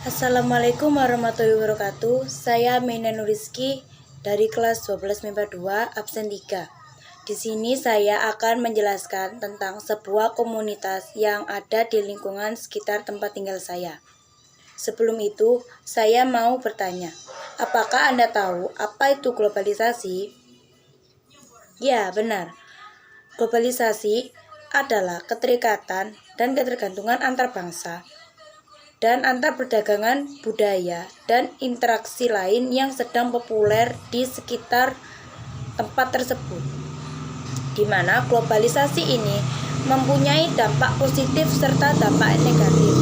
Assalamualaikum warahmatullahi wabarakatuh. Saya Meina Nuriski dari kelas 12 MIPA 2 absen 3. Di sini saya akan menjelaskan tentang sebuah komunitas yang ada di lingkungan sekitar tempat tinggal saya. Sebelum itu, saya mau bertanya, apakah Anda tahu apa itu globalisasi? Ya, benar. Globalisasi adalah keterikatan dan ketergantungan antar bangsa dan antar perdagangan budaya dan interaksi lain yang sedang populer di sekitar tempat tersebut, di mana globalisasi ini mempunyai dampak positif serta dampak negatif.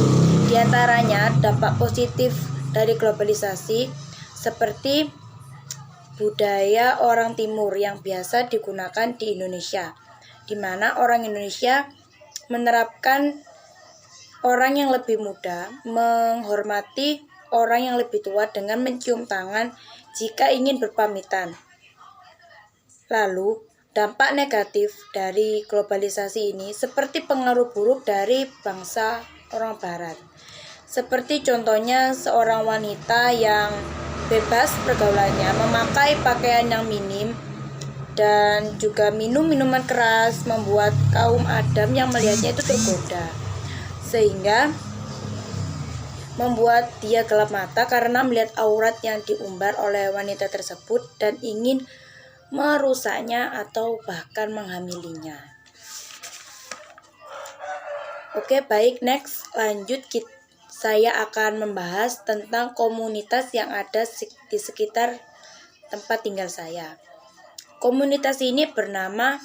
Di antaranya dampak positif dari globalisasi seperti budaya orang timur yang biasa digunakan di Indonesia, di mana orang Indonesia menerapkan orang yang lebih muda menghormati orang yang lebih tua dengan mencium tangan jika ingin berpamitan. Lalu, dampak negatif dari globalisasi ini seperti pengaruh buruk dari bangsa orang barat. Seperti contohnya seorang wanita yang bebas pergaulannya, memakai pakaian yang minim, dan juga minum minuman keras membuat kaum Adam yang melihatnya itu tergoda, sehingga membuat dia gelap mata karena melihat aurat yang diumbar oleh wanita tersebut dan ingin merusaknya atau bahkan menghamilinya. Oke, baik, next lanjut saya akan membahas tentang komunitas yang ada di sekitar tempat tinggal saya. Komunitas ini bernama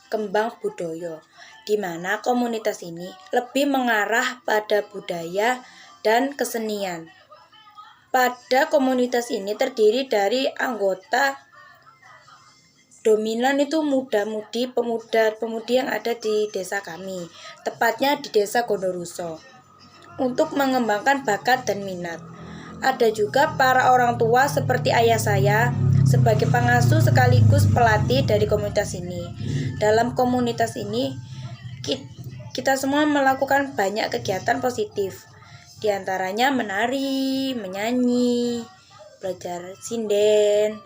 Kembang Budoyo, di mana komunitas ini lebih mengarah pada budaya dan kesenian. Pada komunitas ini terdiri dari anggota dominan itu muda-mudi, pemuda-pemudi yang ada di desa kami, tepatnya di desa Gondoruso, untuk mengembangkan bakat dan minat. Ada juga para orang tua seperti ayah saya sebagai pengasuh sekaligus pelatih dari komunitas ini. Dalam komunitas ini kita semua melakukan banyak kegiatan positif, di antaranya menari, menyanyi, belajar sinden,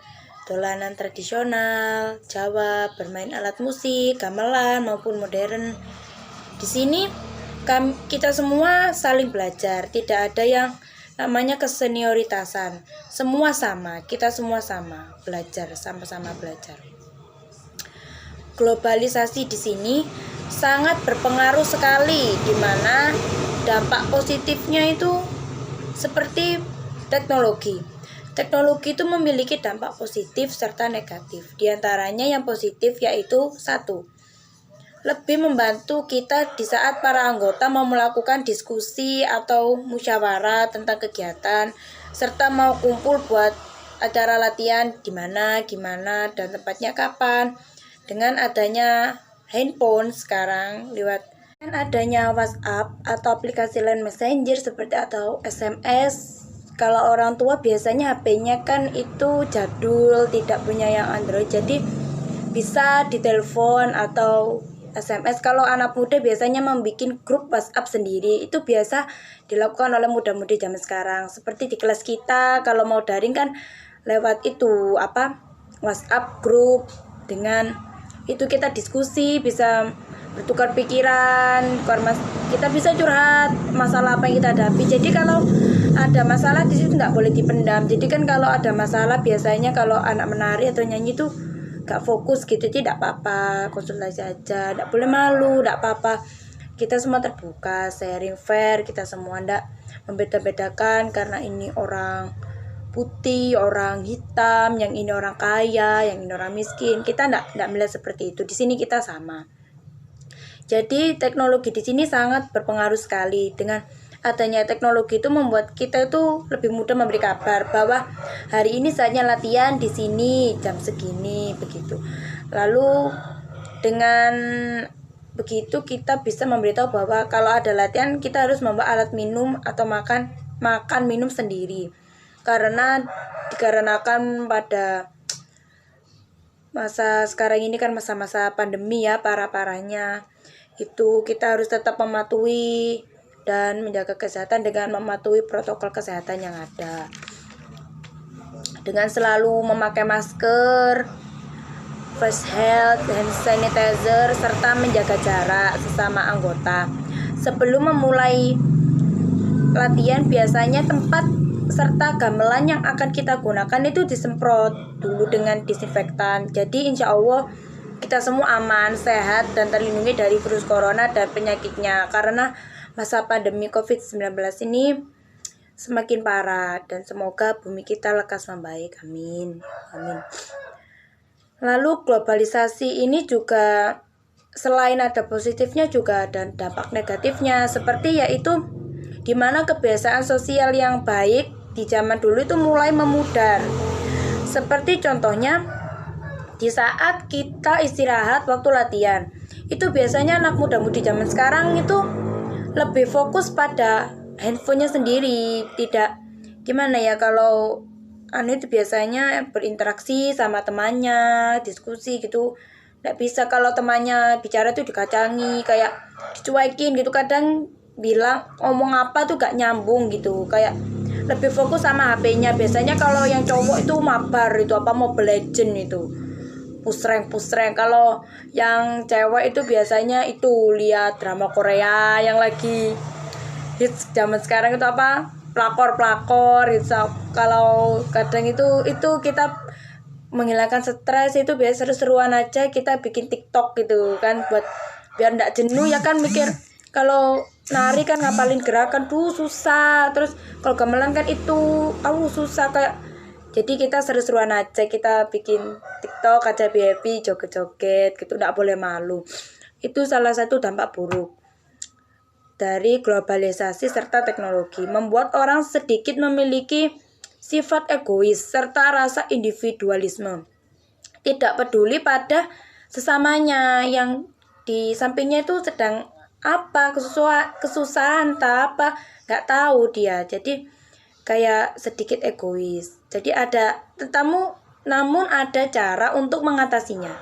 dolanan tradisional Jawa, bermain alat musik, gamelan maupun modern. Di sini kita semua saling belajar, tidak ada yang namanya kesenioritasan. Semua sama, kita semua sama belajar, sama-sama belajar. Globalisasi di sini sangat berpengaruh sekali, di mana dampak positifnya itu seperti teknologi. Teknologi itu memiliki dampak positif serta negatif. Di antaranya yang positif yaitu 1. Lebih membantu kita di saat para anggota mau melakukan diskusi atau musyawarah tentang kegiatan, serta mau kumpul buat acara latihan di mana, gimana, dan tempatnya kapan. Dengan adanya handphone sekarang adanya WhatsApp atau aplikasi lain messenger seperti atau SMS. Kalau orang tua biasanya HP-nya kan itu jadul, tidak punya yang Android, jadi bisa ditelepon atau SMS. Kalau anak muda biasanya membuat grup WhatsApp sendiri. Itu biasa dilakukan oleh muda-mudi zaman sekarang. Seperti di kelas kita kalau mau daring kan lewat itu WhatsApp grup, dengan itu kita diskusi, bisa bertukar pikiran, kita bisa curhat masalah apa yang kita hadapi. Jadi kalau ada masalah di situ nggak boleh dipendam. Jadi kan kalau ada masalah biasanya kalau anak menari atau nyanyi tuh gak fokus gitu, tidak apa-apa, konsultasi aja, tidak boleh malu, tidak apa-apa, kita semua terbuka, sharing fair, kita semua tidak membeda-bedakan karena ini orang putih, orang hitam, yang ini orang kaya, yang ini orang miskin. Kita tidak melihat seperti itu. Di sini kita sama. Jadi teknologi di sini sangat berpengaruh sekali. Dengan adanya teknologi itu membuat kita itu lebih mudah memberi kabar bahwa hari ini saatnya latihan di sini jam segini begitu. Lalu dengan begitu kita bisa memberitahu bahwa kalau ada latihan kita harus membawa alat minum atau makan minum sendiri. Dikarenakan pada masa sekarang ini kan masa-masa pandemi ya, parah-parahnya itu kita harus tetap mematuhi dan menjaga kesehatan dengan mematuhi protokol kesehatan yang ada. Dengan selalu memakai masker, face shield, hand sanitizer, serta menjaga jarak sesama anggota. Sebelum memulai latihan, biasanya tempat serta gamelan yang akan kita gunakan itu disemprot dulu dengan disinfektan. Jadi insya Allah kita semua aman, sehat, dan terlindungi dari virus corona dan penyakitnya. Karena masa pandemi COVID-19 ini semakin parah, dan semoga bumi kita lekas membaik. Amin. Amin. Lalu globalisasi ini juga selain ada positifnya juga ada dampak negatifnya, seperti yaitu di mana kebiasaan sosial yang baik di zaman dulu itu mulai memudar. Seperti contohnya di saat kita istirahat waktu latihan, itu biasanya anak muda-mudi zaman sekarang itu lebih fokus pada handphonenya sendiri. Tidak gimana ya, kalau itu biasanya berinteraksi sama temannya, diskusi gitu. Nggak bisa, kalau temannya bicara tuh dikacangi, kayak dicuekin gitu. Kadang bilang ngomong apa tuh gak nyambung gitu, kayak lebih fokus sama HP-nya. Biasanya kalau yang cowok itu mabar itu apa, Mobile Legend itu, push rank. Kalau yang cewek itu biasanya itu lihat drama Korea yang lagi hits zaman sekarang itu apa, pelakor gitu. Kalau kadang itu kita menghilangkan stres, itu biasa seru-seruan aja, kita bikin TikTok gitu kan, buat biar ndak jenuh ya kan. Mikir kalau nari kan ngapalin gerakan tuh susah, terus kalau gamelan kan itu susah kayak. Jadi kita seru-seruan aja, kita bikin TikTok aja, happy joget-joget gitu, ndak boleh malu. Itu salah satu dampak buruk dari globalisasi serta teknologi, membuat orang sedikit memiliki sifat egois serta rasa individualisme, tidak peduli pada sesamanya yang di sampingnya itu sedang apa, kesusahan tak apa, nggak tahu dia. Jadi kayak sedikit egois. Jadi ada tetamu, namun ada cara untuk mengatasinya.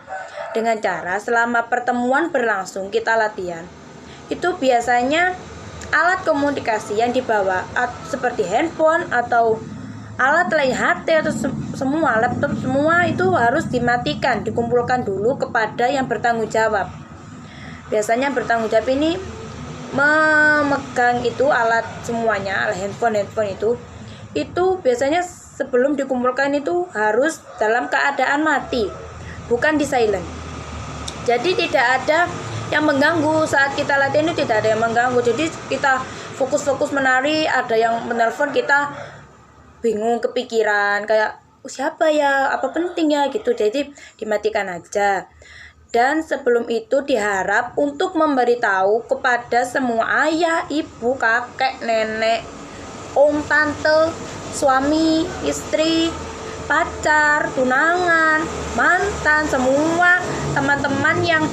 Dengan cara selama pertemuan berlangsung kita latihan, itu biasanya alat komunikasi yang dibawa seperti handphone atau alat lain, HP atau semua laptop, semua itu harus dimatikan, dikumpulkan dulu kepada yang bertanggung jawab. Biasanya bertanggung jawab ini memegang itu alat semuanya, handphone itu biasanya sebelum dikumpulkan itu harus dalam keadaan mati, bukan di silent. Jadi tidak ada yang mengganggu saat kita latihan, itu tidak ada yang mengganggu. Jadi kita fokus menari, ada yang menelpon, kita bingung, kepikiran kayak siapa ya, apa penting ya gitu. Jadi dimatikan aja. Dan sebelum itu diharap untuk memberitahu kepada semua ayah, ibu, kakek, nenek, om, tante, suami, istri, pacar, tunangan, mantan, semua teman-teman yang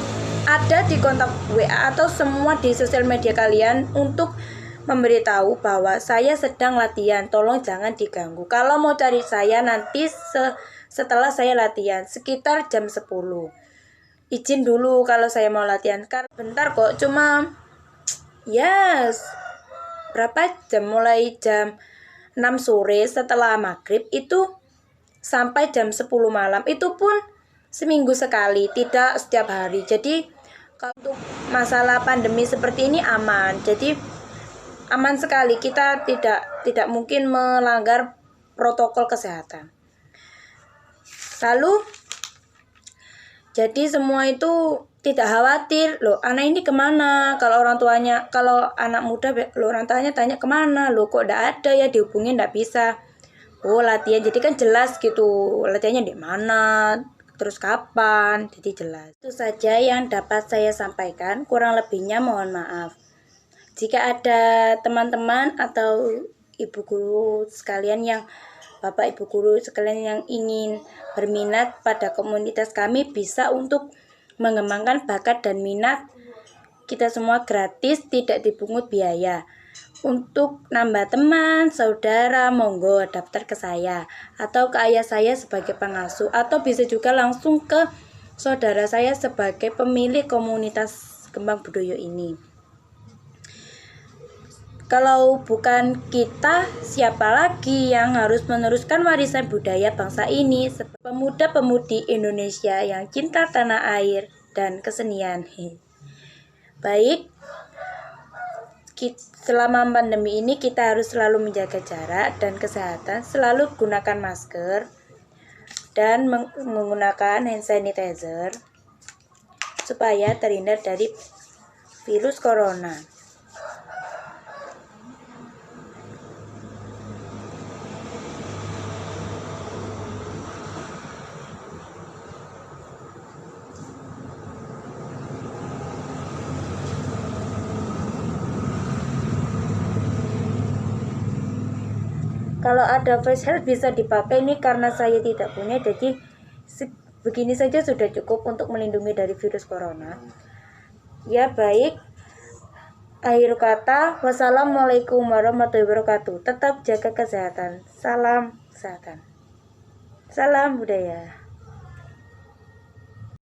ada di kontak WA atau semua di sosial media kalian, untuk memberitahu bahwa saya sedang latihan, tolong jangan diganggu. Kalau mau cari saya nanti setelah saya latihan sekitar jam 10. Izin dulu kalau saya mau latihan, karena bentar kok, cuma berapa jam, mulai jam 6 sore setelah maghrib itu sampai jam 10 malam, itu pun seminggu sekali, tidak setiap hari. Jadi untuk masalah pandemi seperti ini aman, jadi aman sekali, kita tidak mungkin melanggar protokol kesehatan. Lalu jadi semua itu tidak khawatir, loh anak ini kemana, kalau orang tuanya, kalau anak muda orang tuanya tanya kemana, loh kok tidak ada ya, dihubungin tidak bisa. Oh latihan, jadi kan jelas gitu latihannya di mana, terus kapan, jadi jelas. Itu saja yang dapat saya sampaikan, kurang lebihnya mohon maaf. Jika ada teman-teman atau ibu guru sekalian yang Bapak Ibu guru sekalian yang ingin berminat pada komunitas kami, bisa untuk mengembangkan bakat dan minat kita semua gratis, tidak dipungut biaya. Untuk nambah teman, saudara, monggo daftar ke saya atau ke ayah saya sebagai pengasuh, atau bisa juga langsung ke saudara saya sebagai pemilik komunitas Kembang Bedoyo ini. Kalau bukan kita, siapa lagi yang harus meneruskan warisan budaya bangsa ini? Pemuda-pemudi Indonesia yang cinta tanah air dan kesenian. Baik, selama pandemi ini kita harus selalu menjaga jarak dan kesehatan, selalu gunakan masker dan menggunakan hand sanitizer supaya terhindar dari virus corona. Kalau ada face shield bisa dipakai, ini karena saya tidak punya, jadi begini saja sudah cukup untuk melindungi dari virus corona. Ya baik, akhir kata, wassalamualaikum warahmatullahi wabarakatuh. Tetap jaga kesehatan. Salam kesehatan. Salam budaya.